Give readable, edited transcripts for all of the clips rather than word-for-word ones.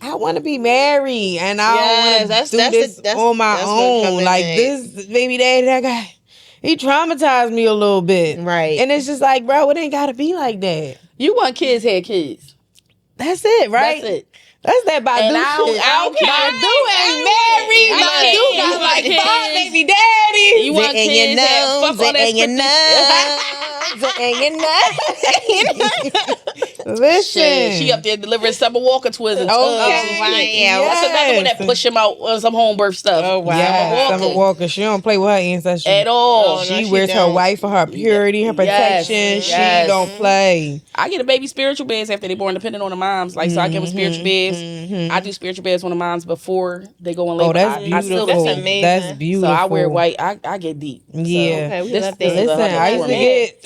I want to be married, and I don't want to do this on my own. Like this baby daddy, that guy, he traumatized me a little bit, right? And it's just like, bro, it ain't gotta be like that. You want kids, had kids. That's it, right? That's it. That's that Badu shit. Badu ain't married. Badu got like 5 baby daddies. You want kids, fuck all that Listen, she up there delivering Summer Walker twins. Okay, What's another one that push him out on some home birth stuff? Oh wow, Summer Walker. She don't play with her ancestry at all. She wears her white for her purity, her protection. She don't play. I get a baby spiritual beds after they born, depending on the moms. Like so, I give them spiritual beds. I do spiritual beds on the moms before they go in labor. Oh, that's beautiful. That's amazing. That's beautiful. So I wear white. I get deep. Yeah. So, listen,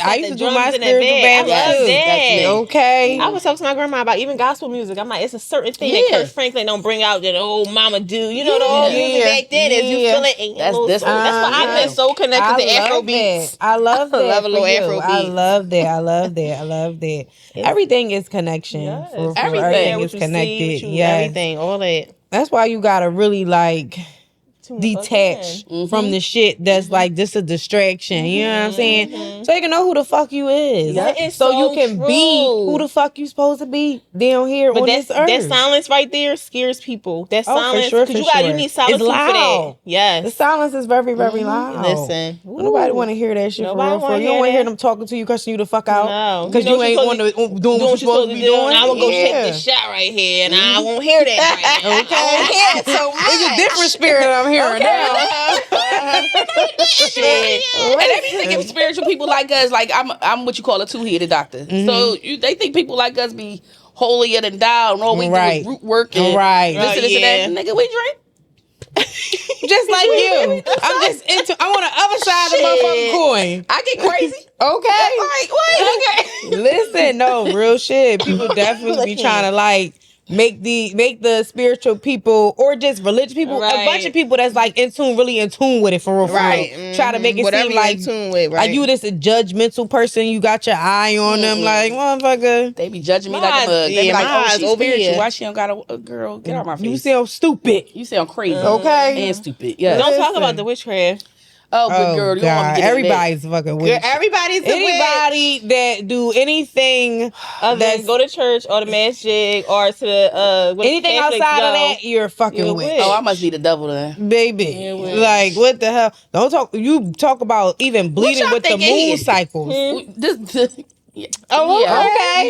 I used to do my spiritual baths too. Okay. I was talking to my grandma about even gospel music. I'm like, it's a certain thing that Kirk Franklin don't bring out that old mama do. You know, the old music back then, as you feel it. That's why I've been so connected to Afro beats. I love that. I love a little Afro beat. I love that. Everything is connection. Yes. Everything is connected. Everything, all that. That's why you gotta really like detach from the shit that's like just a distraction. You know what I'm saying? So you can know who the fuck you is. So you can be who the fuck you supposed to be down here on this earth. That silence right there scares people. That silence, for sure. You need solitude for that. Yes. The silence is very, very loud. Listen. Nobody want to hear that shit for real. You don't want to hear them talking to you, cussing you the fuck out. No. Because you ain't doing what you're supposed to be doing. I'm going to go take this shot right here and I won't hear that right now. Okay. I won't hear it so much. It's a different spirit I'm hearing now. Shit. And they be thinking spiritual people like us, like I'm what you call a two-headed doctor. So they think people like us be holier than thou, and all we do is root work and this and that. Nigga, we drink. Just like you. I'm on the other side of the motherfucking coin. I get crazy. Okay. Like, what? Okay. Listen, no, real shit. People definitely be trying to like make the spiritual people or just religious people, a bunch of people that's like really in tune with it for real. Try to make it seem like in tune with, like you this a judgmental person. You got your eye on them, like motherfucker. They be judging me like a mug. They be like, oh, she's spiritual. Why she don't got a girl? Get out my face. You sound stupid. You sound crazy. Okay. And stupid. Yeah. Don't talk about the witchcraft. Oh, good girl. You don't want to get everybody's fucking witch. Everybody's anybody that do anything other than go to church or the masjid or to the anything outside of that, you're fucking a witch. Oh, I must be the devil then, baby. Like what the hell? Don't talk. You talk about even bleeding with the moon cycles. Oh, okay.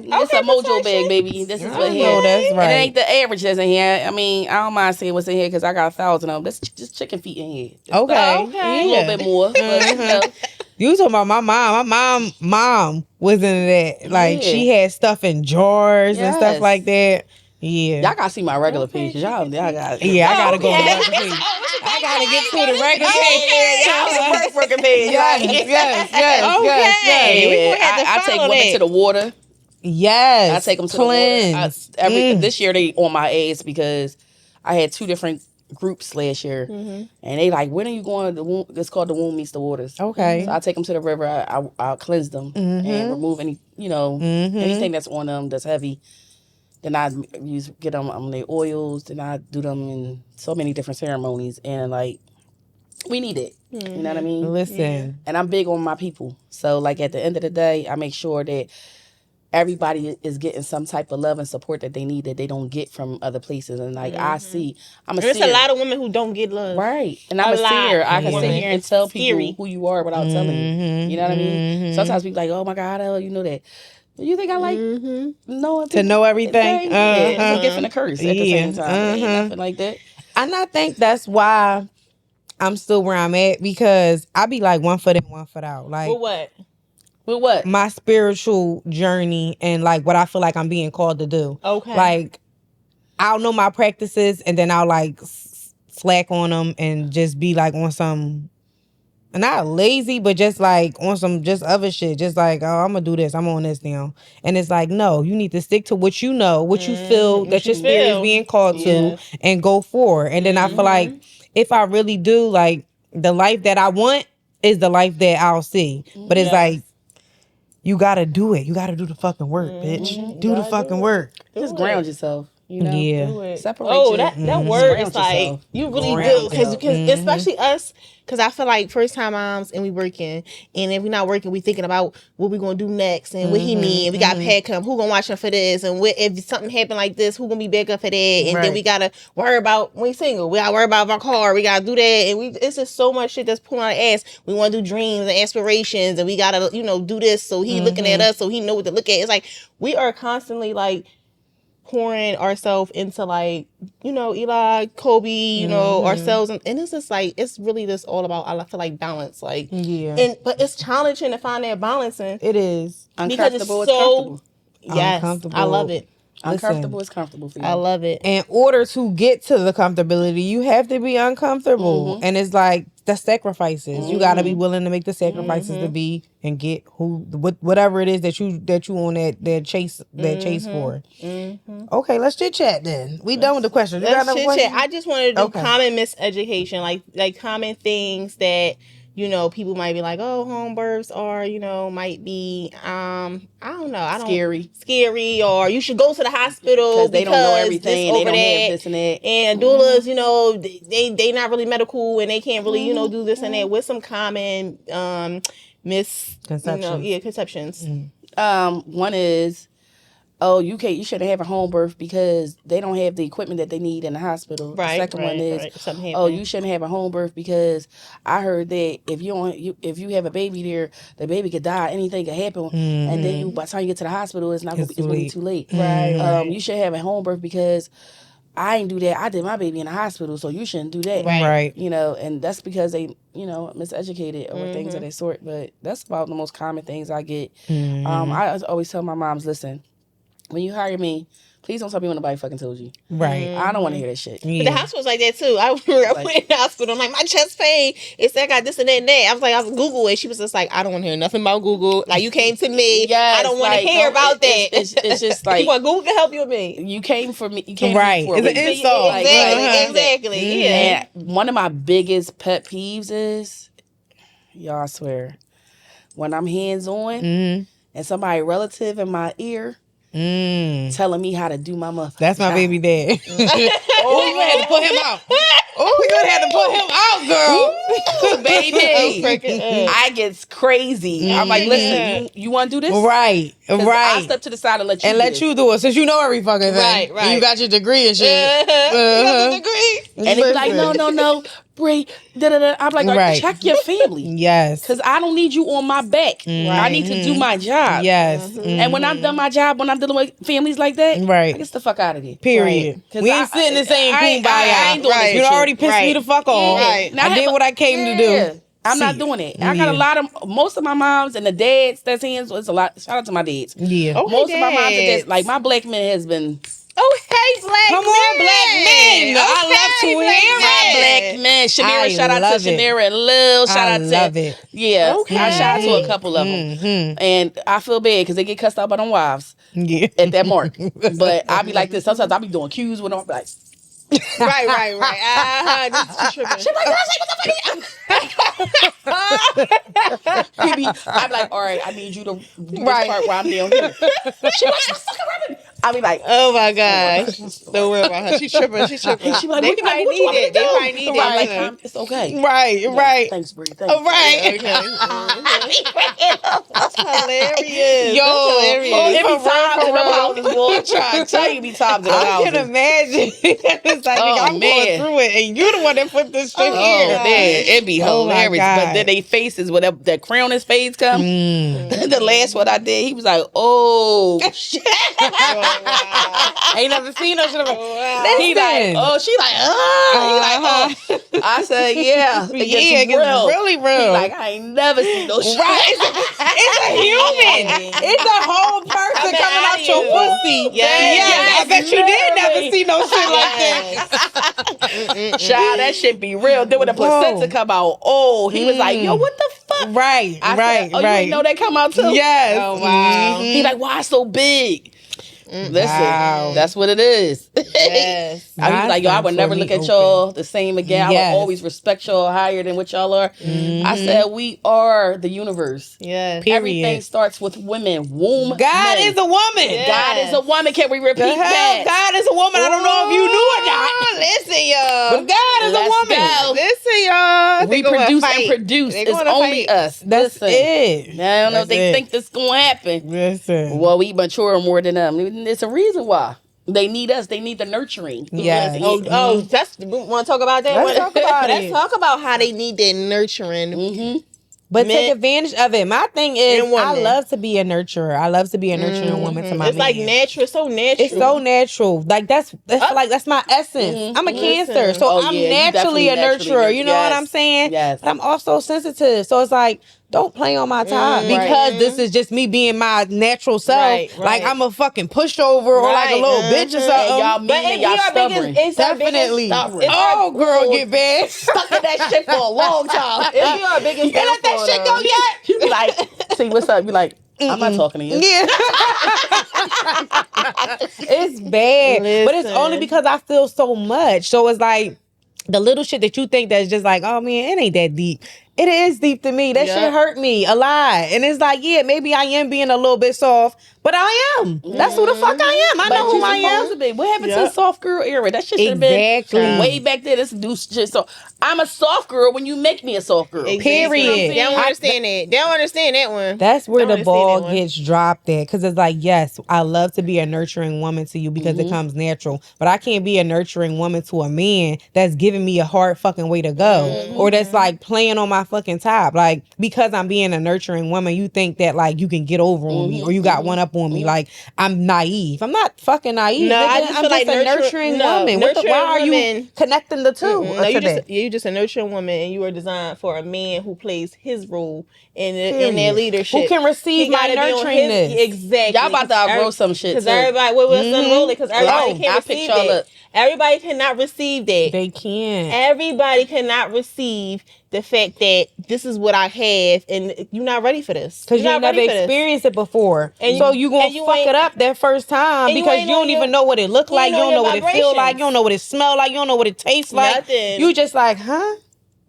It's a mojo bag, baby. This is what here. Oh, that's right. It ain't the average that's in here. I mean, I don't mind saying what's in here because I got 1,000 of them. That's just chicken feet in here. Okay. A little bit more. But, you talking about my mom. My mom was into that. Like, she had stuff in jars and stuff like that. Yeah. Y'all gotta see my regular page. Y'all got. Yeah, I gotta go to the regular page. I gotta get to the regular page. Y'all the working page. Yes. I take women to the water. Yes. I take them to the water. This year they on my ass because I had 2 different groups last year, and they like, when are you going? It's called the Womb Meets the Waters. Okay. So I take them to the river. I'll cleanse them and remove any anything that's on them that's heavy. Then I get them on their oils. Then I do them in so many different ceremonies, and like we need it. You know what I mean? Listen, and I'm big on my people. So like at the end of the day, I make sure that everybody is getting some type of love and support that they need that they don't get from other places. And like I'm a seer. There's a lot of women who don't get love, right? And I'm a seer. I can sit here and tell people who you are without telling you. You know what I mean? Sometimes people like, oh my God, how you know that? You think I like knowing to know everything? It's a gift and a curse at the same time. Ain't nothing like that. And I think that's why I'm still where I'm at, because I be like 1 foot in, 1 foot out. Like with what? My spiritual journey and like what I feel like I'm being called to do. Okay. Like I'll know my practices and then I'll like slack on them and just be like on some. Not lazy, but just like on some just other shit. Just like, oh, I'm going to do this. I'm on this now. And it's like, no, you need to stick to what you know, what you feel that your spirit is being called to, and go forward. And then I feel like if I really do, like, the life that I want is the life that I'll see. But it's like, you gotta do it. You gotta do the fucking work, bitch. Do the fucking work. Just ground yourself. You know? Yeah. Separate that word is like, you really do. Because especially us, because I feel like first time moms and we working. And if we're not working, we thinking about what we going to do next and what he need. And we got pad come. Who going to watch him for this? And if something happen like this, who going to be back up for that? And then we got to worry about, when we single, we got to worry about our car. We got to do that. And it's just so much shit that's pulling our ass. We want to do dreams and aspirations. And we got to, do this. So he looking at us so he know what to look at. It's like, we are constantly like, pouring ourselves into like, Eli, Kobe, ourselves. And it's just like, it's really just all about, I feel like balance. Like, but it's challenging to find that balancing. It is. Because it's so, yes, I love it. Uncomfortable is comfortable for you. I love it. In order to get to the comfortability, you have to be uncomfortable. And it's like the sacrifices. You got to be willing to make the sacrifices to be and get whatever it is that you on that chase for. Okay, let's chit chat then. We done with the questions. Let's chit chat. I just wanted to do common miseducation, like common things that people might be like, oh, home births are, might be, I don't know. Scary, or you should go to the hospital because they don't know everything and they don't have this and that. And doulas, they not really medical and they can't really, do this and that. With some common misconceptions. Conceptions. One is, you shouldn't have a home birth because they don't have the equipment that they need in the hospital. The second one is, you shouldn't have a home birth because I heard that if you have a baby there, the baby could die, anything could happen, and then by the time you get to the hospital, it's really too late. You should have a home birth because I ain't do that. I did my baby in the hospital, so you shouldn't do that. Right. And that's because they, miseducated or things of that sort. But that's about the most common things I get. I always tell my moms, listen, when you hire me, please don't tell me what nobody fucking told you. Right. I don't want to hear that shit. Yeah. But the hospital's like that too. I went in the hospital. I'm like, my chest pain. It's that I got this and that and that. I was like, I was Google it. She was just like, I don't want to hear nothing about Google. Like, you came to me. Yes, I don't want to hear about that. It's just like, Google can help you with me. You came for me. You came for me. It's an insult. Exactly. Yeah. And one of my biggest pet peeves is, y'all, I swear, when I'm hands on and somebody relative in my ear telling me how to do my motherfucking That's my job. baby dad. You gonna have to put him out. You gonna have to put him out, girl. Baby. I get crazy. I'm like, listen, you want to do this? Right. I'll step to the side and let you do it since you know every fucking thing. Right. And you got your degree and shit. You got your degree. And they be like, no. Brie, I'm like, check your family. Yes. Because I don't need you on my back. I need to do my job. Yes. And when I've done my job, when I'm dealing with families like that, I get the fuck out of there. Period. We ain't sitting and saying kumbaya. I ain't doing this. You already pissed me the fuck off. Now, I did what I came to do. I'm not doing it. I got most of my moms and the dads that's hands. So it's a lot. Shout out to my dads. Yeah. Most of my moms and dads, like my black man has been. Oh, hey, black Come man. on, black men. I love to hear my black man. Shanira, shout out to Shanira and Lil. Shout out to. love it. Yeah. Okay. I shout out to a couple of them. And I feel bad because they get cussed out by them wives at that mark. But I be like this. Sometimes I be doing cues when I'm like. Right. She I'm like, all right, I need you to do this part while I'm down here. She like, I'll be like, oh my gosh. Don't worry about her. She's tripping. She be like, they probably need it. They probably need it. Like, it's okay. Right. Thanks, Brie. Thanks. Right. Okay. That's hilarious. Yo, it be times in the houses, boy. I tell you, be times in the houses. I can imagine. It's like, I'm going through it, and you're the one that put this shit here. Man, it be hilarious. But then they faces, when that crown his face come. The last one I did, he was like, oh, shit. Ain't never seen no shit about He like, oh, she like, He like, oh. I said, yeah. It gets really real. He like, I ain't never seen no shit. Right. It's a human. It's a whole person coming out your pussy. Yes. I bet you did never see no shit like that. Child, that shit be real. Then when the placenta come out, he was like, yo, what the fuck? Right. I said, you didn't know that come out too? Yes. Oh, wow. He like, why so big? Listen, that's what it is. Yes. I was like, yo, I would never look at y'all the same again. I would always respect y'all higher than what y'all are. I said, we are the universe. Yes. Everything starts with women. Womb. God men. is a woman. Yes. God is a woman. Can we repeat that? God is a woman. I don't know if you knew or not. Listen, y'all. But God is a woman. Go. Listen, y'all. We produce and produce. It's only us. That's it. I don't know if they think this is going to happen. Listen. Well, we mature more than them. It's a reason why. They need us. They need the nurturing. Yeah. That's want to talk about that? Let's talk about it. Let's talk about how they need that nurturing. But take advantage of it. My thing is, And women. I love to be a nurturer. I love to be a nurturing woman to my It's man. like natural. It's so natural. It's so natural. Like that's my essence. I'm a Cancer, so I'm naturally a nurturer. You know what I'm saying? Yes. But I'm also sensitive, so it's like, don't play on my top because this is just me being my natural self. Right. Like I'm a fucking pushover or like a little bitch or something. And y'all mean and y'all stubborn. Definitely. Stubborn. Oh, girl, get bad. Stuck in that shit for a long time. If you are biggest, You let that shit go yet? You be like, see, what's up? You like, I'm not talking to you. Yeah. It's bad. But it's only because I feel so much. So it's like the little shit that you think that's just like, oh man, it ain't that deep. It is deep to me. That shit hurt me a lot. And it's like, yeah, maybe I am being a little bit soft, but I am. That's who the fuck I am. I know who I am. To be. What happened to the soft girl era? That shit should have been way back there. This do shit. So I'm a soft girl when you make me a soft girl. Exactly. Period. They don't understand that. They don't understand that one. That's where Don't the ball understand that one. gets dropped at. Because it's like, yes, I love to be a nurturing woman to you because it comes natural. But I can't be a nurturing woman to a man that's giving me a hard fucking way to go. Or that's like playing on my fucking top. Like, because I'm being a nurturing woman, you think that like you can get over on me or you got one up on me. Like, I'm naive. I'm not fucking naive. No, nigga. I just I'm feel like a nurturing woman. nurturing Why are you women- connecting the two? No, you just a nurturing woman, and you are designed for a man who plays his role in their leadership. Who can receive my nurturingness? Exactly. Y'all about to outgrow some shit because too. everybody, what's unrolling? Because everybody can't receive y'all that. up. Everybody cannot receive that. They can't. Everybody cannot receive the fact that this is what I have, and you're not ready for this. Because you You're not never ready for this. experienced it before. And so you- you going and to you fuck ain't- it up that first time and you because ain't you don't know even your- know what it look you like. ain't You don't know know what your it feel like. vibrations. You don't know what it smell like. You don't know what it tastes like. Nothing. You just like, huh?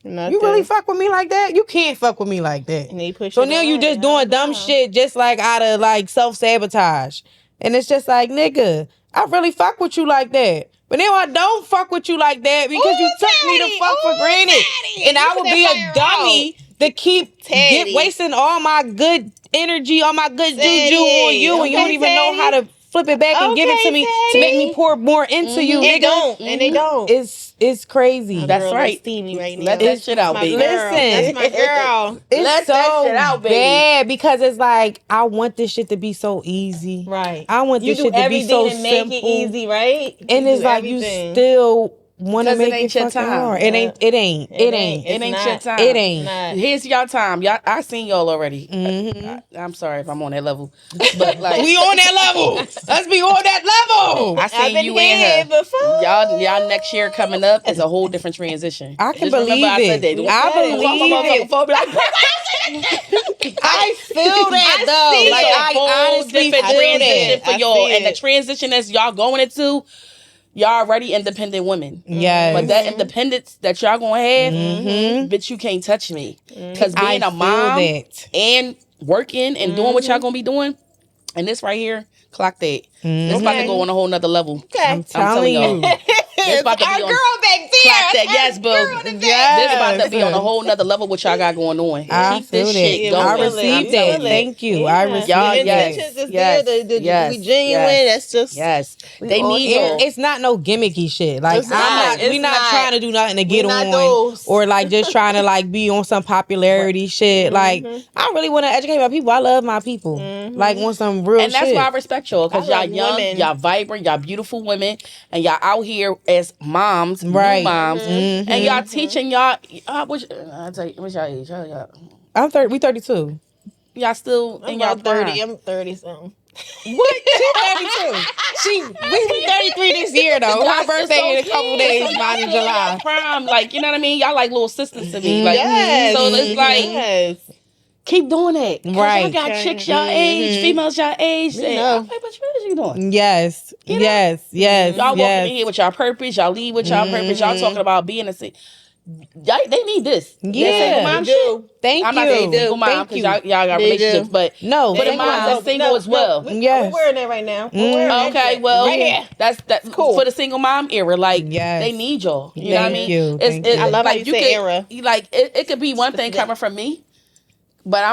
Nothing. You really fuck with me like that? You can't fuck with me like that. And they push So it now you away. just doing dumb shit just like out of like self-sabotage. And it's just like, nigga, I really fuck with you like that. But now I don't fuck with you like that because you took me to fuck for granted. And I would be a dummy to keep wasting all my good energy, all my good juju on you, and you don't even know how to flip it back and give it to me to make me pour more into you, They nigga. don't. And they don't. It's crazy. That's Girl, right. Steamy right now. Let that shit out, my baby. girl. Listen. That's my girl. It's Let so that shit out, baby. bad because it's like I want this shit to be so easy. Right. I want this You do shit to be everything so to make simple. it easy, right? And it's do like everything. you still want to 'Cause it make ain't it your fucking time. hard. It ain't. It ain't. It ain't. It ain't not. your time. It ain't. Not. Here's y'all time. Y'all, I seen y'all already. I'm sorry if I'm on that level, but like We on that level. Let's be on that level. I I've seen been you here and her. before. Y'all next year coming up is a whole different transition. I can Just remember believe I said it. that. I believe it. I feel that though. Like I honestly different feel transition that. for I y'all, see and the it. transition as y'all going into, y'all already independent women. Yes. But that independence that y'all gonna have, bitch, you can't touch me. Because being I a mom feel that. and working and doing what y'all gonna be doing, and this right here, clock that. It's about to go on a whole nother level. I'm telling y'all. you. This about to be Our on girl back there. clock that. Yes, boo. Yes. This about to be on a whole nother level what y'all got going on. I Keep this feel shit that. going. I feel it. received I'm that. telling you. Thank you. I received Y'all, that. yes. Intentions is Yes. there to Yes. be genuine. Yes. That's just Yes. They all need here. y'all. It's not no gimmicky shit. Like It's not. we It's not not. trying to do nothing to get not on those. or like just trying to like be on some popularity shit. Like I really want to educate my people. I love my people. Like want some real And that's shit. why I respect y'all, because I y'all love young, women. y'all vibrant, y'all beautiful women, and y'all out here as moms, Right. new moms, and y'all teaching y'all. I tell you, what's y'all age? I'm 30. We 32. Y'all still I'm in y'all about 30. prime. I'm 30 something. What? She 32. We be 33 this year though. Her birthday in a couple days, mine in July. Prime, like, you know what I mean? Y'all like little sisters to me. Like, Yes. so it's like Yes. keep doing that. Right. I got chicks y'all age, females y'all age. And I'm like, what you doing? Yes. You know? Yes. Y'all walking in here with y'all purpose. Y'all leave with y'all purpose. Y'all talking about being a they need this. Yeah, mom shit. Thank I'm you. not saying single mom because y'all got relationships, but no, the moms are single as well. We're wearing that right now. Okay, well, right here. That's cool for the single mom era. Like, yes. they need y'all. You know what I mean? Thank you. I love like, how you say era. Like, it could be one thing coming from me, but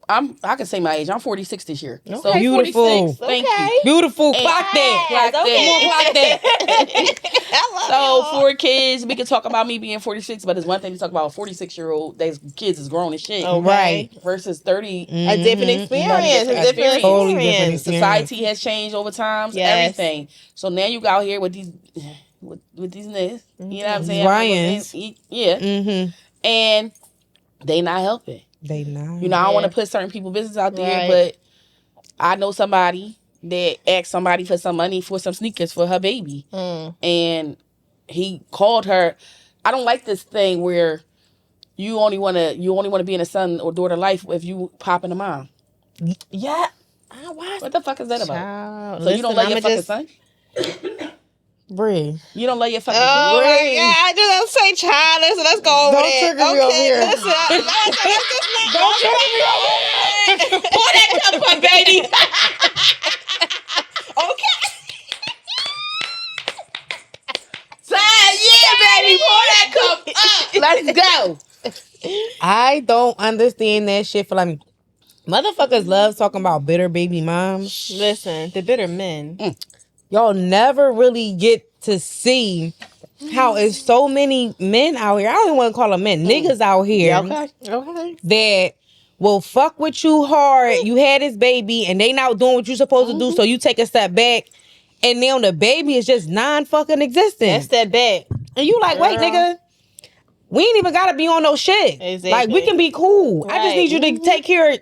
I can say my age. I'm 46 this year. Okay. So Beautiful. 46. Thank you. Beautiful. Clock that. Clock that. I love So 4 kids, we could talk about me being 46, but it's one thing to talk about a 46-year-old. Those kids is grown as shit. Right. Versus 30. a different experience. A different experience. Totally different experience. Society has changed over time. Yes. Everything. So now you out here with these with these niggas. You know what I'm saying? Ryans. Yeah. And they not helping. They not. You know, I don't want to put certain people's business out there, but I know somebody that asked somebody for some money for some sneakers for her baby. And he called her. I don't like this thing where you only want to be in a son or daughter life if you popping a mom. Yeah. What the fuck is that about? Child. So you don't love your fucking son? Bree. You don't love your fucking Oh son? my God! I just say child. Listen, let's go over Don't there. trigger me over here. Listen, Don't trigger me over here. Pour that cup up, baby. Okay. Yeah, baby, pour that cup up. Let's go. I don't understand that shit for like motherfuckers love talking about bitter baby moms. Listen, the bitter men. Y'all never really get to see how it's so many men out here. I don't even want to call them men, niggas out here Okay. that will fuck with you hard. You had this baby and they not doing what you supposed to do, so you take a step back. And now the baby is just non-fucking existent. That's that bad. And you like, wait, nigga, we ain't even gotta be on no shit. Exactly. Like, we can be cool. I just need you to take care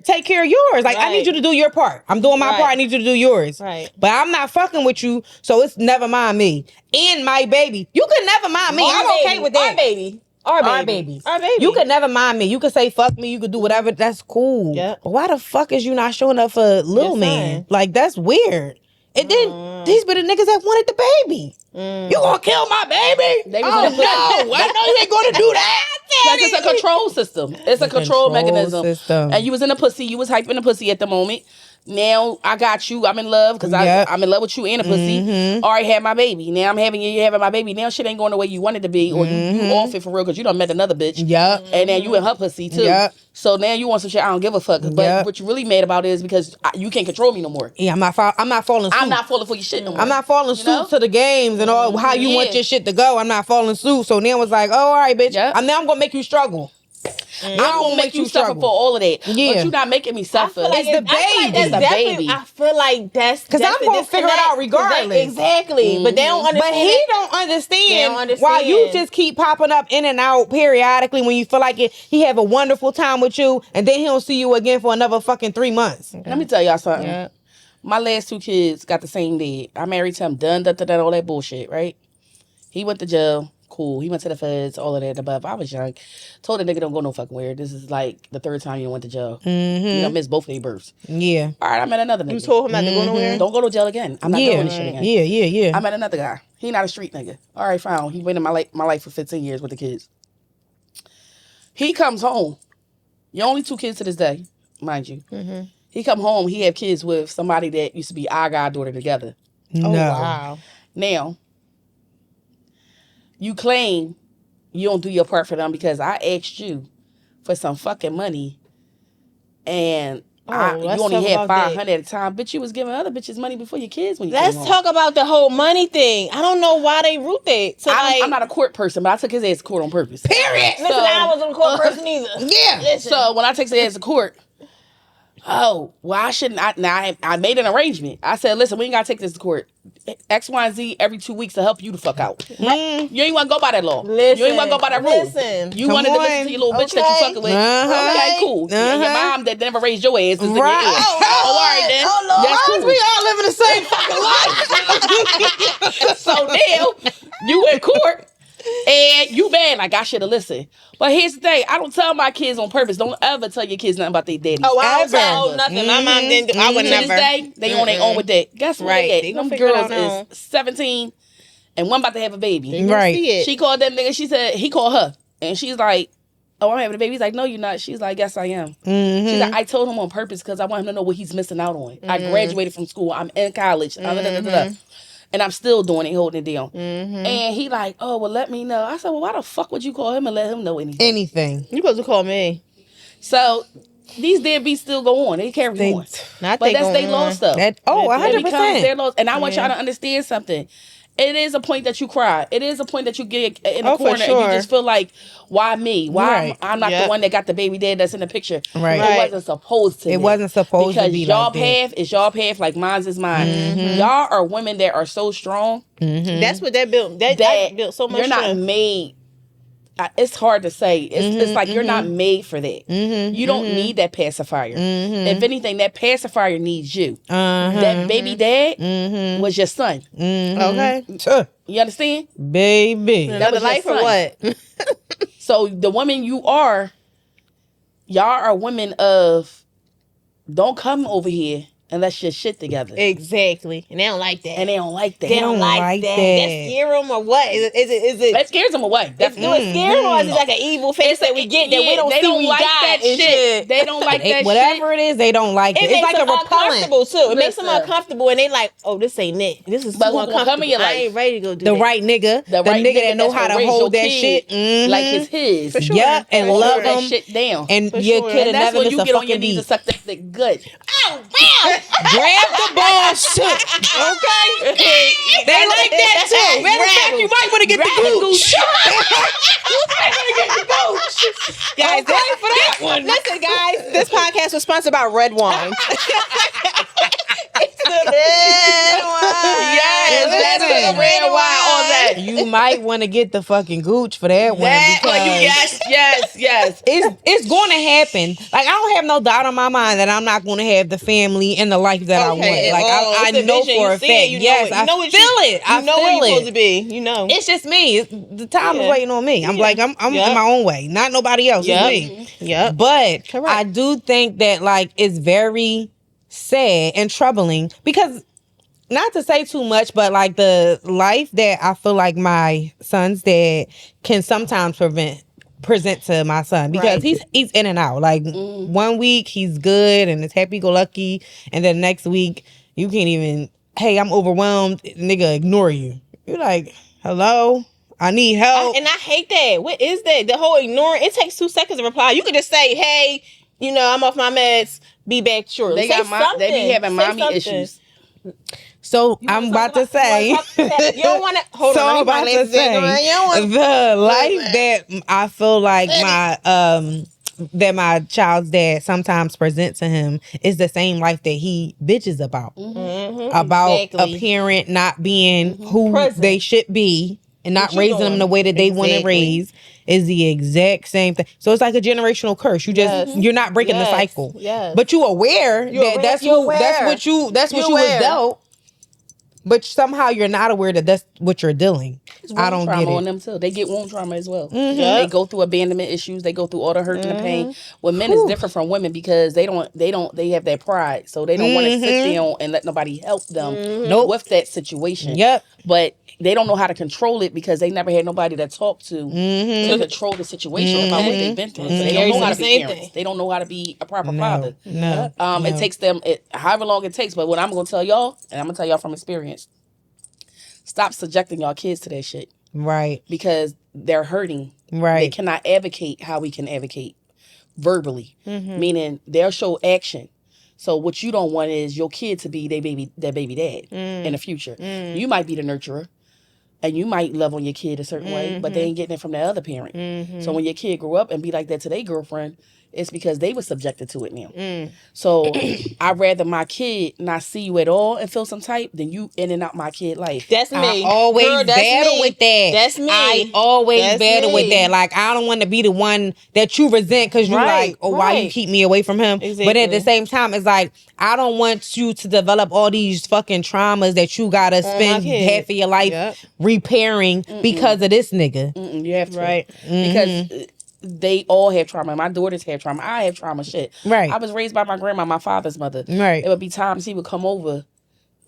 of yours. Like, I need you to do your part. I'm doing my part. I need you to do yours. Right. But I'm not fucking with you, so it's never mind me. And my baby. You can never mind me. I'm okay with that. Our baby. Our babies. Our baby. You could never mind me. You could say fuck me. You could do whatever. That's cool. Yep. But why the fuck is you not showing up for little man? Like, that's weird. And then these be the niggas that wanted the baby. You gonna kill my baby? They was Oh gonna put- no! I know you ain't gonna do that. Because it's a control system. It's a control mechanism. system. And you was in a pussy. You was hyping the pussy at the moment. Now I got you. I'm in love because I'm in love with you and a pussy. Already had my baby. Now I'm having you having my baby. Now shit ain't going the way you wanted to be, or you off it for real because you done met another bitch. Yep. And then you in her pussy too. Yep. So now you want some shit I don't give a fuck. But what you really mad about is because you can't control me no more. Yeah, I'm not falling suit. I'm not falling for your shit no more. I'm not falling suit to the games and all how you want your shit to go. I'm not falling suit. So now it's like, oh, all right, bitch. Yep. I'm gonna make you struggle. I'm gonna make you suffer for all of that. Yeah. But you're not making me suffer. It's the baby. It's the baby. I feel like that's because I'm gonna figure it out regardless. Exactly. But they don't understand. But he don't understand why you just keep popping up in and out periodically when you feel like it. He have a wonderful time with you, and then he don't see you again for another fucking 3 months. Let me tell y'all something. Yeah. My last 2 kids got the same dad. I married him, done, all that bullshit, right? He went to jail. Cool. He went to the feds, all of that above. I was young. Told the nigga don't go no fucking where. This is like the 3rd time you went to jail. You know, missed both of their births. Yeah. All right, I met another nigga. You told him not to go nowhere? Don't go to jail again. I'm not doing this shit again. Yeah. I met another guy. He not a street nigga. All right, fine. He been in my life for 15 years with the kids. He comes home. You're only 2 kids to this day, mind you. He come home. He have kids with somebody that used to be our goddaughter together. No. Oh, wow. Now, you claim you don't do your part for them because I asked you for some fucking money and you only had 500 at a time. Bitch, you was giving other bitches money before your kids when you Let's talk about the whole money thing. I don't know why they root that. So I'm not a court person, but I took his ass to court on purpose. Period. Listen, I wasn't a court person either. Yeah. Listen. So when I take his ass to court, I shouldn't. I made an arrangement. I said, listen, we ain't got to take this to court. X, Y, and Z every 2 weeks to help you the fuck out. You ain't want to go by that law. You ain't want to go by that rule. You wanted to listen to your little bitch that you fucking with. Okay, cool. And your mom that never raised your ass is in your ear. All right, then. That's cool. We all live in the same fucking life. So now, you in court. And you mad, like, I should have listened. But here's the thing. I don't tell my kids on purpose. Don't ever tell your kids nothing about their daddy. Oh, I don't tell nothing. My mom didn't do. I would never. To this day, they on their own with that. Guess what? Right. They them girls is 17 and one about to have a baby. Right. She called that nigga. She said, he called her. And she's like, oh, I'm having a baby. He's like, no, you're not. She's like, yes, I am. She's like, I told him on purpose because I want him to know what he's missing out on. I graduated from school. I'm in college. And I'm still doing it, holding it down. And he like, oh, well, let me know. I said, well, why the fuck would you call him and let him know anything? You supposed to call me. So these deadbeats still go on. They carry on. But that's their lost stuff. 100%. Their loss. And I want y'all to understand something. It is a point that you cry. It is a point that you get in the corner and you just feel like, why me? Why I'm not the one that got the baby dad that's in the picture? Right. It wasn't supposed to. It wasn't supposed to be y'all like that. path is y'all path, like mine's is mine. Y'all are women that are so strong. That's what that built. That built so much. You're not made. It's hard to say. It's like you're not made for that. You don't need that pacifier. If anything, that pacifier needs you. That baby dad was your son. Okay. You understand? Baby. That was life or what? So the woman you are, y'all are women of, don't come over here unless your shit together. Exactly. And they don't like that. They don't like that. They don't like that. That scare them or what? Is it? That scares them away. Do it scare them or is it like an evil face that we get that we don't see we like got that shit. They don't like that whatever it is, they don't like it. It's like a uncomfortable repellent. too. It makes them uncomfortable and they like, oh, this ain't it. This is too uncomfortable. I ain't ready to go do the that. right nigga. The right nigga that know how to hold that shit. Like it's his. For sure. Yeah, and Hold love that him. shit down. And For your sure. kid And will that's never when miss you a get on your fucking knees beat. and suck that dick good. Oh, wow. Grab the balls too. Okay? They like that too. Matter of fact, you might want to get the gooch. You might want to get the gooch. Guys, for that one. Listen, guys, this podcast was sponsored by Red Wine. It's the red wine. Yes, that's the red wine on that. You might want to get the fucking gooch for that one because Yes. it's going to happen. Like I don't have no doubt in my mind that I'm not going to have the family and the life that I want. Like I know for a fact. Yes, I feel it. I know where you're feel supposed it. to be. You know, It's just me. The time is waiting on me. I'm like I'm in my own way, not nobody else. It's me. Yep. But Correct. I do think that like it's very sad and troubling because not to say too much, but like the life that I feel like my son's dad can sometimes present to my son because he's in and out. Like 1 week he's good and it's happy go lucky, and then next week you can't even. Hey, I'm overwhelmed. Nigga, ignore you. You're like, hello. I need help. And I hate that. What is that? The whole ignoring. It takes 2 seconds to reply. You could just say, "Hey, I'm off my meds. Be back shortly." They be having mommy issues. So I'm about to say, You don't want to hold so on. I'm about to say, the life that I feel like that my child's dad sometimes presents to him is the same life that he bitches about. About a parent not being who they should be and not raising them the way that they want to raise is the exact same thing. So it's like a generational curse. You just you're not breaking the cycle. Yes. But you aware that that's what you was dealt. But somehow you're not aware that that's what you're dealing. I don't trauma get it. on them too. They get womb trauma as well. They go through abandonment issues. They go through all the hurt and the pain. Well, men is different from women because they have that pride, so they don't want to sit down and let nobody help them with that situation. Yep. But they don't know how to control it because they never had nobody to talk to control the situation about what they've been through. So they don't know how to be parents. They don't know how to be a proper father. No. It takes them however long it takes. But what I'm gonna tell y'all, and I'm gonna tell y'all from experience, stop subjecting y'all kids to that shit. Right. Because they're hurting. Right. They cannot advocate how we can advocate verbally. Meaning they'll show action. So what you don't want is your kid to be their baby dad in the future. You might be the nurturer. And you might love on your kid a certain way, but they ain't getting it from that other parent. So when your kid grow up and be like that to their girlfriend, it's because they were subjected to it now. So I'd rather my kid not see you at all and feel some type than you in and out my kid life. That's me. I always Girl, that's battle me. with that. That's me. I always That's battle with me. that. Like, I don't want to be the one that you resent because you Right, like, oh, why you right. keep me away from him? But at the Exactly. same time, it's like, I don't want you to develop all these fucking traumas that you gotta spend kid. half of your life Yep. repairing because of this nigga. You have to. Right. Because they all have trauma. My daughters have trauma. I have trauma shit. Right. I was raised by my grandma, my father's mother. Right. There would be times he would come over.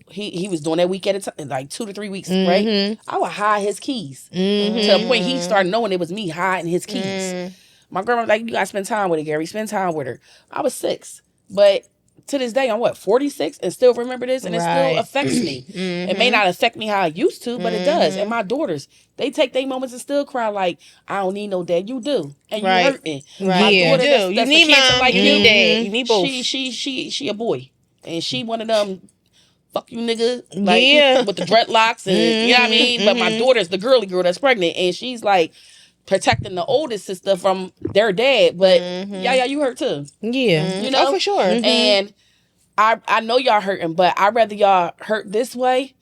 He was doing that week at a time, like 2 to 3 weeks, right? I would hide his keys. To the point he started knowing it was me hiding his keys. My grandma was like, you gotta spend time with her, Gary. Spend time with her. I was 6. But to this day, I'm 46 and still remember this, and it still affects me. It may not affect me how I used to, but it does. And my daughters, they take their moments and still cry like, I don't need no dad. You do. And you hurt me. My Yeah. daughter, You that's need the cancer mom, like you need dad. You need both. She a boy. And she one of them, fuck you nigga, like Yeah. with the dreadlocks and you know what I mean? But my daughter's the girly girl that's pregnant, and she's like protecting the oldest sister from their dad. But yeah, you hurt too. Yeah. You know? Oh, for sure. And I know y'all hurting, but I'd rather y'all hurt this way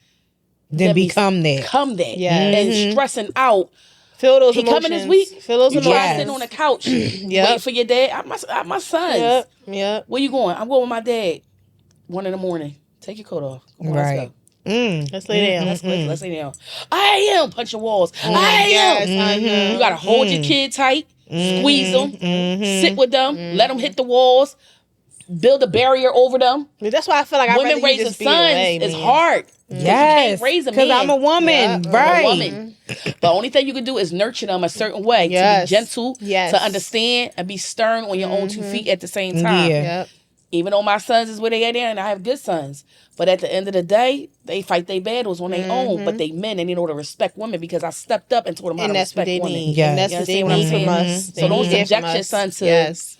Then become that. come that. Yes. And stressing out. Feel those He emotions. coming this week. Feel those You emotions. try sitting on the couch waiting for your dad. My sons. Yep. Where you going? I'm going with my dad. 1 a.m. Take your coat off. Come on, Right. let's go. Let's lay down. Let's lay down. I am punching walls. I Yes, am. I know. You gotta hold your kid tight, squeeze them, sit with them, let them hit the walls, build a barrier over them. That's why I feel like Women raising just be sons away, is man. hard. Yes. You can't raise a Because man. I'm a woman. Right. A woman. The only thing you can do is nurture them a certain way to Yes. be gentle, Yes. to understand, and be stern on your own 2 feet at the same time. Yeah. Yep. Even though my sons is where they at there, and I have good sons, but at the end of the day, they fight their battles on their own. But they men, and they know to respect women because I stepped up and told them how And to that's what respect they women. need. Yes. And that's You what they understand what I'm need from saying? us. So They don't need that subject from your us. son to. Yes.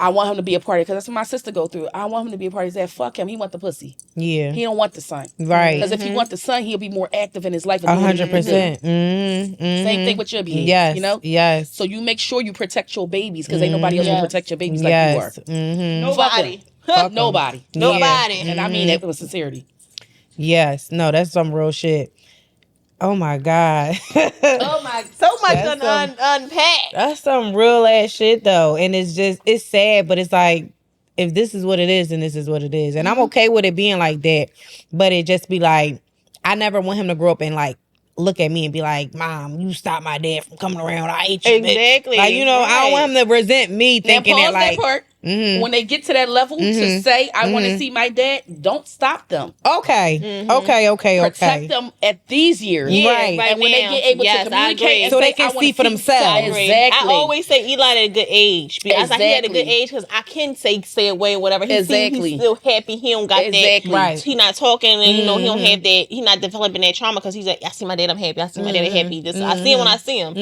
I want him to be a party because that's what my sister go through. I want him to be a party. He said, "Fuck him. He want the pussy. Yeah. He don't want the son. Right. Because if he want the son, he'll be more active in his life. and do what he need to do. 100%. Same thing with your behavior. Yes. You know. Yes. So you make sure you protect your babies because ain't nobody else will protect your babies like you are. Yes. Nobody. Fuck nobody. Nobody. And I mean that with sincerity. Yes. No, that's some real shit. Oh my God. Oh my, so much That's to unpack. That's some real ass shit though. And it's sad, but it's like, if this is what it is, then this is what it is. And I'm okay with it being like that. But it just be like, I never want him to grow up and like look at me and be like, Mom, you stopped my dad from coming around. I hate you. bitch." Exactly. Like, you know, I don't want him to resent me thinking now, that pause like, that part. When they get to that level to say, I want to see my dad, don't stop them. okay, okay. Protect them at these years. Yeah, Right. And when they now. get able Yes, to I communicate agree. and So say, they can I wanna see for themselves. I agree. Exactly. I always say Eli at a good age because he had a good Exactly. age because I can say away whatever. He Exactly. he's still happy. He don't got Exactly. that. Right. He not talking and you know he don't have that. He not developing that trauma because he's like, I see my dad. I'm happy. I see my dad happy. Just I see him when I see him.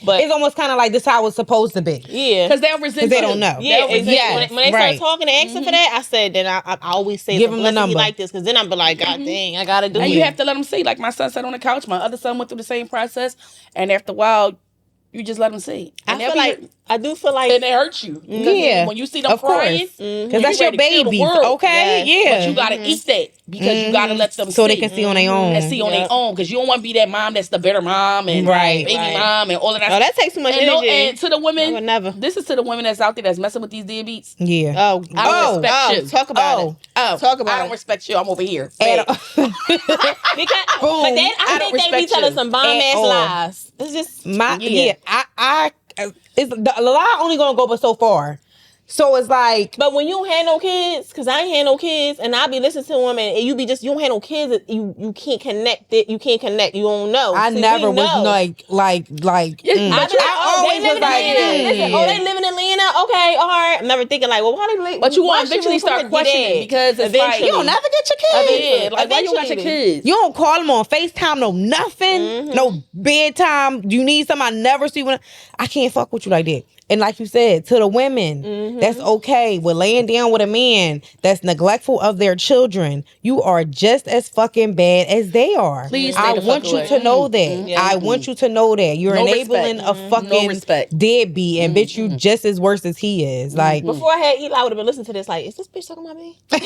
But it's almost kind of like this how it's supposed to be. yeah. Because they'll resent They you. don't know. Yeah, They'll exactly. Yes, When they right. start talking and asking for that, I said, then I always say, Give "So him the blessed he number. like this," because then I'm be like, God dang, I gotta do And it. you have to let them see. Like my son sat on the couch. My other son went through the same process. And after a while, you just let them see. I And feel they'll like be- I do feel like and it hurts you. Because Yeah. when you see them Of course. crying, Because that's your ready to kill the baby. world. Okay? Yes. Yeah. But you gotta eat that because you gotta let them so see. they can see on their own. And see on their Yep. own because you don't want to be that mom that's the better mom and Right. baby Right. mom and all of that. oh, that takes too much and, energy. and to the I women, would never. this is to the women that's out there that's messing with these deadbeats. Yeah. Oh, I don't respect you. Talk about it. Oh, Talk about I don't it. respect you. I'm over here. At Bad. Because, but then I I don't think they be respect telling you some bomb at ass all. lies. It's just Yeah. It's the lie only gonna go but so far. So it's like, But when you don't have no kids, because I ain't had no kids, and I be listening to them, and you be just, you don't have no kids, you can't connect it, you can't connect, you don't know. I See, never we know. was like. Yeah, I but be like, I always they live was in like, Atlanta. Listen, oh, they live in Atlanta. Okay, all right. I'm never thinking like, well, why they live? But you why want to she eventually move from start her questioning dad? because it's Eventually. like you don't never get your kids. yeah, like why you got your kids? You don't call them on FaceTime, no nothing, no bedtime. You need something I never see when I can't fuck with you like that. And like you said, to the women, that's okay with laying down with a man that's neglectful of their children. You are just as fucking bad as they are. Please stay I the want fuck you away. to know that. Yeah. I want you to know that. You're No enabling respect. a No fucking respect. deadbeat, and bitch, you just as worse as he is. Like, Before I had Eli, I would have been listening to this. Like, is this bitch talking about me? yeah,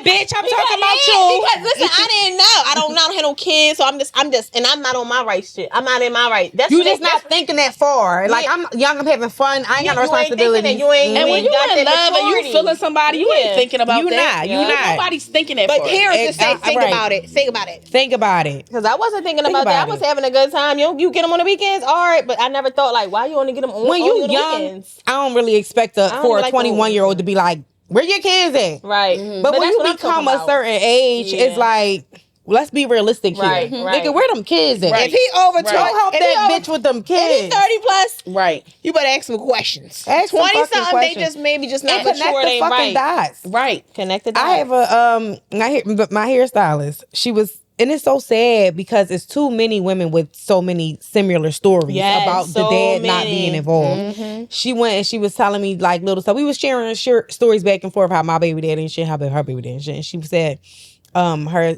bitch, I'm talking about you. Because listen, I didn't know. I don't have no kids, so I'm just, and I'm not on my right shit. I'm not in my right. That's You what just they- not that's- thinking that far. Like, I'm young, I'm having fun. I ain't got no you ain't thinking responsibility. that. You ain't. And when you got in that love and you maturity. feeling somebody, you ain't Yeah. thinking about You that. not, you not. Nobody's thinking that But far. here is to say, think right. about it. Think about it. Think about it. Because I wasn't thinking Think about that. I about was it. having a good time. You get them on the weekends, all right. But I never thought like, why you only get them on, When only you on the young, weekends? I don't really expect don't for a like 21-year-old to be like, where your kids at? Right. But when that's you what I'm become talking a about. certain age, Yeah. it's like, let's be realistic here. Right, right. Nigga, where them kids at? Right. If he over Right. 20, Don't help if he that over- bitch with them If he kids. 30 plus, Right. you better ask some questions. Ask some 20 fucking something, questions. they just maybe just not And connect mature. the They fucking right. dots. Right. Connect the dots. I have my hairstylist. She was, and it's so sad because it's too many women with so many similar stories Yes, about the so dad not many. being involved. She went and she was telling me like little stuff. We was sharing stories back and forth how my baby daddy and shit, how her baby daddy and shit. And she said, her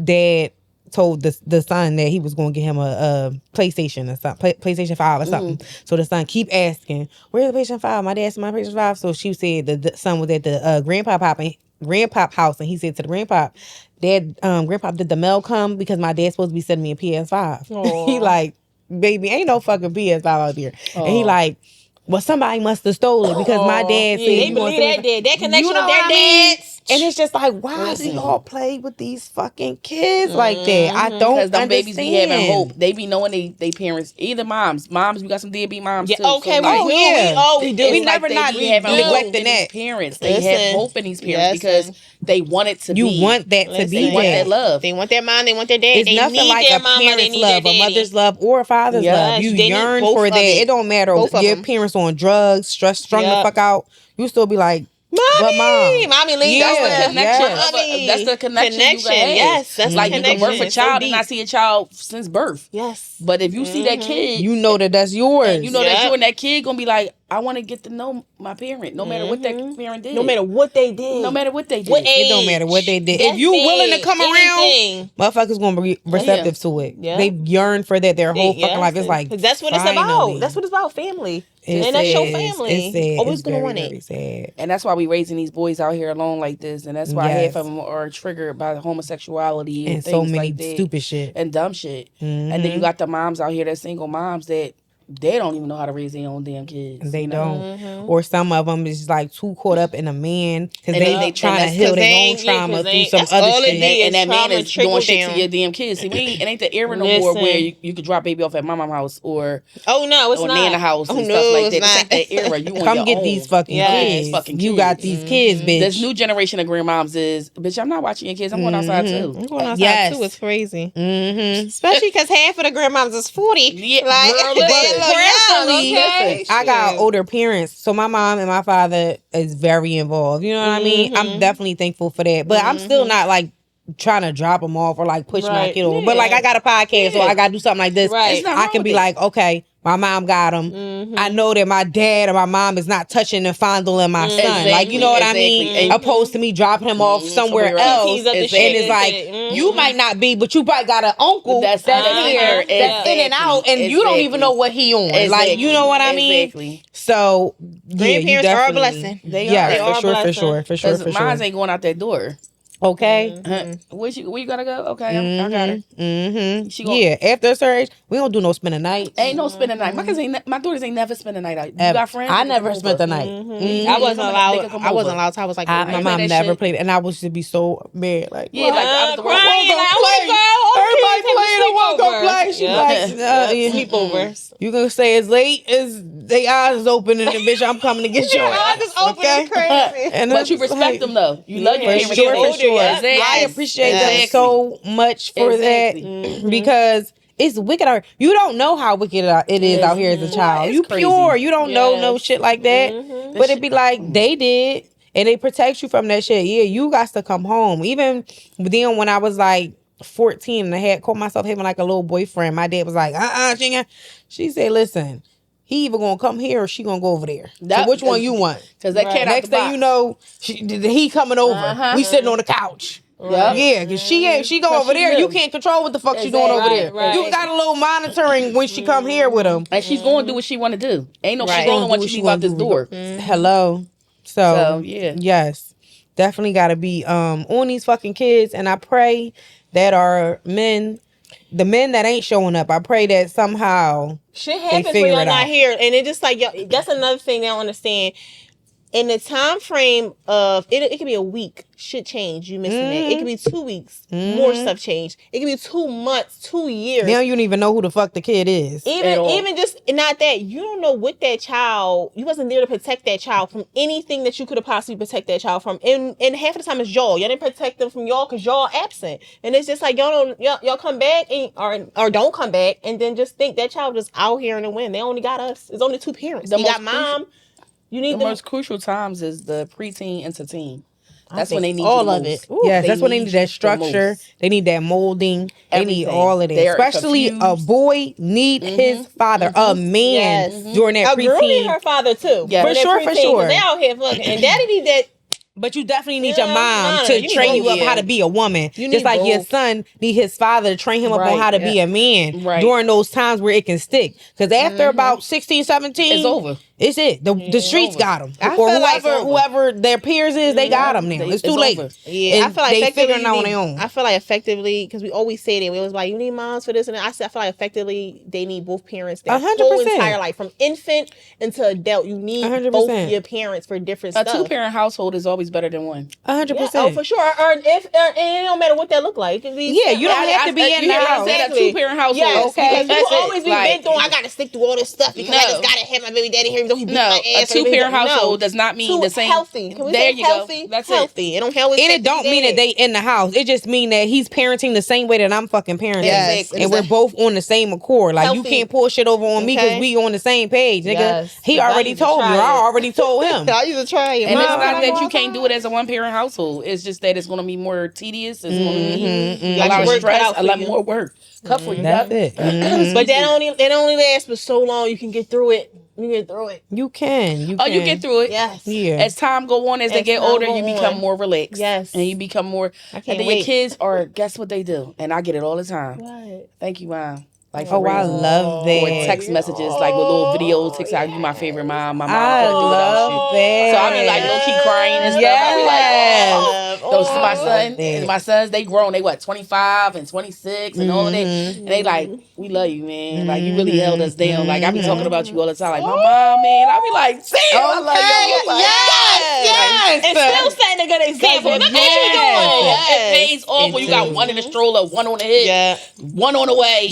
dad told the son that he was going to get him a PlayStation or something, PlayStation 5 or something. So the son keep asking, "Where's the PlayStation 5? My dad's my PlayStation 5." So she said the son was at the grandpop house, and he said to the grandpop, grandpop, did the mail come? Because my dad's supposed to be sending me a PS5. He like, baby, ain't no fucking PS5 out there. And he like, well, somebody must have stole it because my dad said they he gonna believe send that me- dad. That connection You know with their what I mean? dads. And it's just like, why do y'all play with these fucking kids like that? I don't Because them understand. babies be having hope. They be knowing they parents, either moms. Moms, we got some deadbeat moms Yeah, too. okay, So, like, we do. yeah. We do. it's We like never they not be having neglecting hope in these that. parents. They Listen. have hope in these parents Listen. because they want it to You be. want that to Listen. be They want there. that love. They want their mom. They want their dad. It's They nothing need like their a mama. They parent's need love, their a daddy. mother's love, or a father's Yes, love. You they need yearn both for of that. it. It don't matter Both of your them. parents on drugs, strung the Yep. fuck out. You still be like, Mommy, but mom, mommy, leave. Yeah, That's the connection. yes. Mommy. That's the connection. You can have. Yes, that's like the you can birth a connection. child So and not deep. see a child since birth. Yes. But if you see that kid, you know that that's yours. and you know that Yep. you and that kid gonna be like, I want to get to know my parent, no matter what that parent did. No matter what they did. No matter what they did. What It don't matter what they did. If That's you willing to it. come Anything. around, motherfuckers gonna be receptive to it. Yeah. They yearn for that their whole fucking life. It's like, 'cause that's what it's finally. about. That's what it's about. Family. It And that's your says- family. It says, Always it's gonna very, want it. very sad. And that's why we raising these boys out here alone like this, and that's why Yes. half of them are triggered by homosexuality and And things so many like that, stupid shit. and dumb shit. And then you got the moms out here that single moms that they don't even know how to raise their own damn kids. They you know? don't. Or some of them is like too caught up in a man because And they they- trying to and that's heal 'cause their they own ain't- yeah, trauma 'cause through they- some that's other all it shit. is. And that man Trauma is trickle doing shit down. to your damn kids. See, it ain't the era no more Listen. where you could drop baby off at mama's house or Oh no, it's not. Nana house and Oh, stuff no, like it's that. This not. ain't that era. You on Come your get own. these fucking Yes. kids. Fucking You kids. got these kids, bitch. This new generation of grandmoms is, bitch, I'm not watching your kids. I'm going outside too. I'm going outside Yes. too. It's crazy. Mm-hmm. Especially because half of the grandmoms is 40. Yeah, like, girl, they listen. look young, Prayerfully, okay? I got Shit. older parents, so my mom and my father is very involved. You know what I mean? I'm definitely thankful for that, but I'm still not like trying to drop them off or like push my Right. kid over. Yeah. But like I got a podcast, so I got to do something like this. Right. It's not I wrong can be with it. like, okay, my mom got him. I know that my dad or my mom is not touching and fondling my son. Like, you know what I mean? Exactly. Opposed to me dropping him off somewhere Somewhere else. else. Tease up the And shit it's and like, shit. you might not be, but you probably got an uncle that's here, that's in and out, and you don't even know what he on. Like, you know what I mean? Exactly. So, yeah, you Grandparents are a definitely- blessing. They yeah, are. They are a for sure, for blessing. sure, for sure, Because for mine sure. ain't going out that door. Okay. Where you gotta go? Okay, I got her. Mm-hmm. She gon- Yeah, after a certain age, we don't do no spend a night. Ain't no spend a night. My kids ain't. My daughters ain't never spend a night out. You Ever. got friends? I They can never come spent the over. night. I wasn't They allowed. can come I wasn't over. allowed. So I was like, My play mom that never shit. played, and I was to be so mad. Like, Yeah, like I was the crying. one. Like, I wanna go. Everybody playing, I want to go play. She like, Sleepovers. you gonna stay as late as they eyes open, and the bitch, I'm coming to get your ass. just open it crazy. And But it's you respect like- them though. You love your For parents. sure, for older, sure. yeah. Exactly. I appreciate them Exactly. so much for Exactly. that because it's wicked out. You don't know how wicked it is out here as a child. It's You crazy. pure. You don't know Yes. no shit like that. But it'd be like they did, and they protect you from that shit. Yeah, you got to come home. Even then, when I was like 14 and I had caught myself having like a little boyfriend, my dad was like, she said, listen. he either gonna come here or she gonna go over there. So which one you want? Because that cat next thing you know, he coming over. We sitting on the couch. Yep. Yeah, because she go over there. You can't control what the fuck she doing over there. Right. You got a little monitoring when she come here with him. And she's going to do what she want to do. Ain't no scrolling once she leave out this door. Hello. So yeah. Yes. Definitely got to be on these fucking kids. And I pray that our men, the men that ain't showing up, I pray that somehow shit happens when y'all not here. And it just like, that's another thing they don't understand. In the time frame of it could be a week, shit change. You missing that. It could be 2 weeks, more stuff changed. It could be 2 months, 2 years. Now you don't even know who the fuck the kid is. Even just not that, you don't know what that child. You wasn't there to protect that child from anything that you could have possibly protect that child from. And half of the time it's y'all. Y'all didn't protect them from y'all because y'all absent. And it's just like y'all come back and or don't come back and then just think that child is out here in the wind. They only got us. It's only 2 parents. You got mom. You need the most crucial times is the preteen into teen. That's when they need all of it. Ooh, yes, that's when they need that structure. They need that molding. They need all of that. Especially a boy need his father, a man during that preteen. A girl need her father too. Yeah, for sure. They out here fucking, and daddy need that. But you definitely need your mom to train you up how to be a woman. Just like your son need his father to train him up on how to be a man during those times where it can stick. Because after about 16, 17, it's over. It's it. The streets got them. Or whoever their peers is, they got them now. It's too late. Yeah, I feel like they figuring out on their own. I feel like effectively, because we always say that, we always like, you need moms for this and that. I feel like effectively they need both parents their 100%. whole entire life. From infant into adult, you need 100%. both your parents for different stuff. A 2-parent household is always better than one. 100%. Oh, for sure. And it don't matter what that look like. It could be you don't have to be in the house. Exactly. A 2-parent household. Yes, okay. Because you always be bent on, I got to stick through all this stuff because I just got to have my baby daddy here. He beat my ass. A 2-parent household does not mean the same. Healthy. Can we there say you healthy? go. That's healthy. it. It don't mean that they in the house. It just mean that he's parenting the same way that I'm fucking parenting. Yes, and we're both on the same accord. Like you can't pull shit over on me because we on the same page, nigga. Yes. He already told me. I already told him. I used to try it. And it's not that you can't do it as a 1-parent household. It's just that it's going to be more tedious. It's going to be a lot of stress, a lot more work. Cut for you. That's it. But that only lasts for so long. You can get through it. You get through it. You can. You get through it. Yes. Yeah. As time go on, as they get older, you become more relaxed. Yes. And you become more. And then your kids are. Guess what they do? And I get it all the time. What? Thank you, Mom. Like I love that. Or text messages, like with little videos, TikTok, you my favorite mom. My mom couldn't do without you. That. So I be like low key crying and stuff. I be like, those my son and my sons, they grown. They 25 and 26 and all of that. And they like, we love you, man. Like you really held us down. Like I be talking about you all the time. Like my mom, man. I be like, damn, I love you. Like, yes. And still setting a good example. Look at you doing. It pays off when you got one in the stroller, one on the hip, one on the way.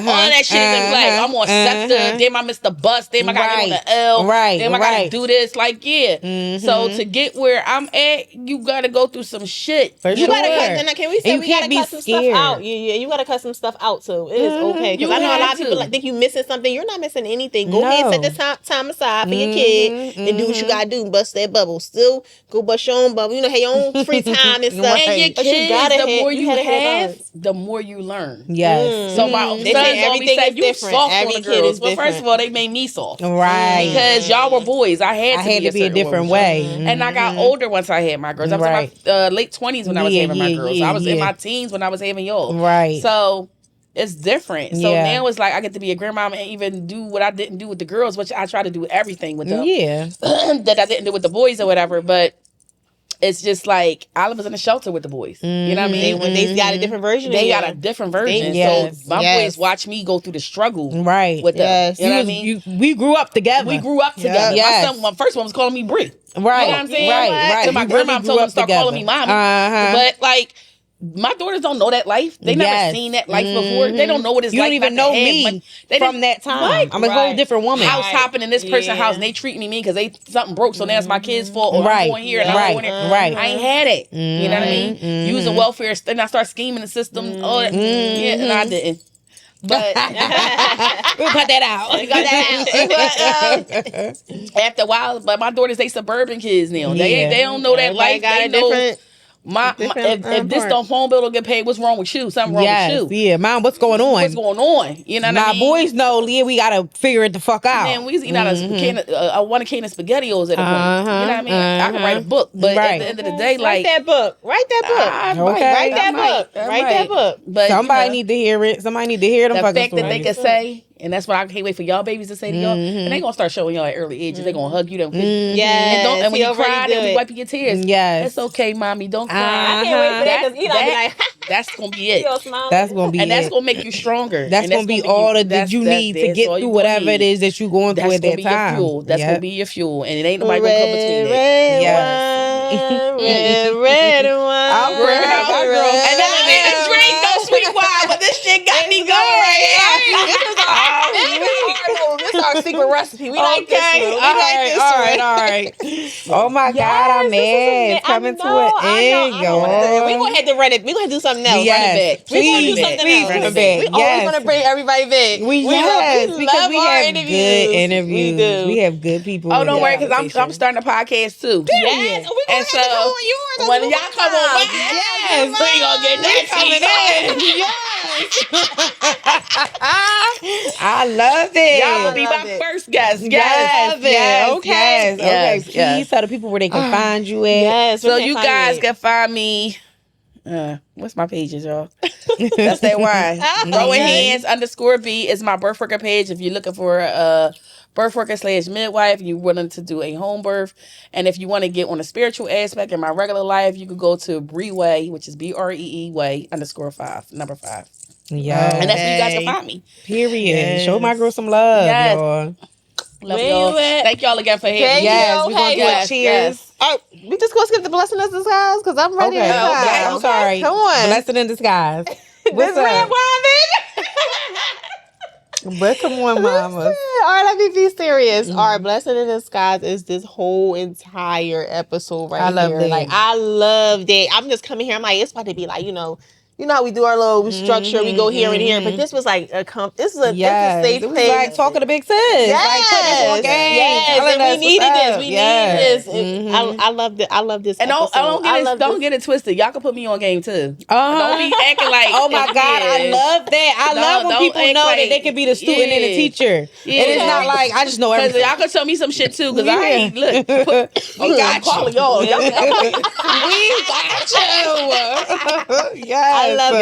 All that shit is in play. I'm on SEPTA. Damn, I missed the bus. Damn, I gotta get on the L. Damn, I gotta do this. Like, So to get where I'm at, you gotta go through some shit. You gotta cut. Can we say we gotta cut some stuff out? Yeah, you gotta cut some stuff out too. It is okay. Because I know a lot of people think you missing something. You're not missing anything. Go ahead and set this time aside for your kid and do what you gotta do. Bust that bubble. Still go bust your own bubble. You know, have your own free time and stuff. And your kids, the more you have, the more you learn. Yes. So my sons always say, you soft on the girls. But first of all, they made me soft. Right. Because y'all were boys. I had to be a different way. And I got older once I had my girls. I was in my late 20s when I was having my girls. I was in my teens when I was having y'all. Right. So it's different. So now it's like I get to be a grandmama and even do what I didn't do with the girls, which I try to do everything with them. Yeah. That I didn't do with the boys or whatever. But it's just like Olive was in the shelter with the boys. You know what I mean? They got a different version. They got a different version. So my boys watch me go through the struggle. Right. With them. You know what I mean? We grew up together. We grew up together. Yes. My son, my first one was calling me Brie. Right. You know what I'm saying? Right. So my grandma told him to start calling me mommy. But like, my daughters don't know that life. They never seen that life before. They don't know what it's you like. You don't even know me from that time. I'm a whole different woman. House hopping in this person's house and they treat me mean because something broke. So now it's my kids' fault. Or I'm going here and I'm going there. Right. I ain't had it. You know what I mean? Using welfare. Then I start scheming the system. All that. Yeah, and I didn't. But we'll cut that out. We got that out. After a while, but my daughters, they suburban kids now. They don't know that life. They know If this phone bill don't get paid, what's wrong with you? Something wrong with you. Yeah, Mom, what's going on? What's going on? You know what I mean? Boys know, Leah, we gotta figure it the fuck out. Man, we was eating out one of can of SpaghettiOs at a point. You know what I mean? I can write a book, but at the end of the day, like write that book. Write that book. But somebody need to hear it. Somebody need to hear them. The fact that they can say, and that's what I can't wait for y'all babies to say to y'all, and they gonna start showing y'all at early ages. They gonna hug you, them kids. Yeah, and when you cry, then we wipe your tears. Yes, it's okay, mommy. Don't cry. I can't wait for that because Eli be like, that's gonna be it. That's gonna be and that's gonna make you stronger. That's gonna be all that you need to get through whatever it is that you're going through at that time. That's gonna be your fuel, and it ain't nobody gonna come between it. Red wine. And then I need to drink no sweet wine, but this shit got me going. This is our secret recipe. We like this one. All right. Oh my God, I'm mad. It's coming to an end, y'all. We're gonna have to run it. We're gonna do something else. Yes. We're gonna do something else. We always gonna bring everybody back. We love our interviews. We have good people. Oh, don't worry, because I'm starting a podcast too. Yes. We're gonna have to come on yours. When y'all come on mine, yes, we gonna get that coming in. I love it. Y'all will be my first guest. Okay. Please tell the people where they can find you at. Yes. So you guys can find me. What's my pages, y'all? That's that wine. Growing Hands _B is my birth worker page. If you're looking for a birth worker / midwife, you're willing to do a home birth, and if you want to get on a spiritual aspect in my regular life, you could go to Breeway, which is BREE way _5, number 5. Yeah, and that's where you guys can find me. Period. Yes. Show my girl some love, y'all. Love y'all. Thank y'all again for having me. Yes, we're gonna do a cheers. Oh, we just gonna skip the blessing in disguise because I'm ready. Okay, I'm sorry. Come on, blessing in disguise. What's red wine, baby? But come on, mama. All right, let me be serious. Our blessing in disguise is this whole entire episode right here. I love that. I'm just coming here. I'm like, it's about to be like, you know how we do our little structure. We go here and here, but this was like this is a safe place. It was like talking to big sis. Like putting us on game. Yes, and we needed this. We needed this. I love it. I love this. And don't get it twisted. Y'all can put me on game too. Don't be acting like. Oh my God, I love that. I love when people know that they can be the student and the teacher. Yeah. And it's not like I just know everything. Y'all can tell me some shit too, because I ain't look. We got you. Y'all. We got you. Yes. I love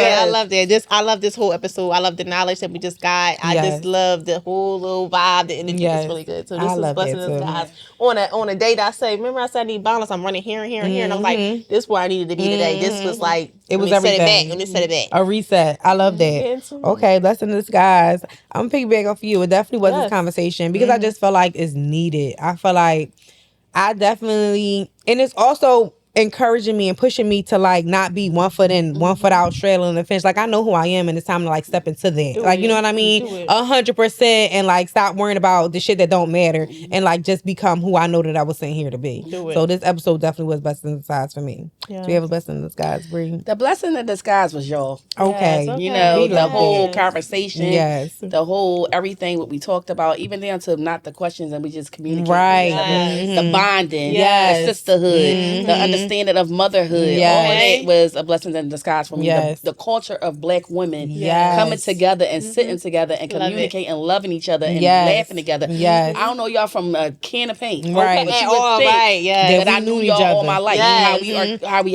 that. I love this whole episode. I love the knowledge that we just got. I just love the whole little vibe. The energy is really good. So this is blessing us, guys. On a date, I say, remember I said I need balance. I'm running here and here and here, and I'm like, this is where I needed to be today. This was like it was everything. Let me set it back. A reset. I love that. Okay, blessing in disguise. I'm piggyback off you. It definitely was this conversation because I just felt like it's needed. I feel like I definitely, and it's also encouraging me and pushing me to like not be 1 foot in, 1 foot out, straddling the fence. Like I know who I am, and it's time to like step into that. Like you know what I mean? 100%, and like stop worrying about the shit that don't matter, and like just become who I know that I was sent here to be. So this episode definitely was blessing in disguise for me. Do you have a blessing in disguise, Bree? The blessing in disguise was y'all. Okay. You know, the whole conversation. Yes. The whole everything what we talked about, even down to not the questions, and we just communicated. Right. The bonding. The sisterhood. The understanding of motherhood. All of that was a blessing in disguise for me. The culture of Black women coming together and sitting together and communicating and loving each other and laughing together. I don't know y'all from a can of paint. Right. But I knew y'all all my life. How we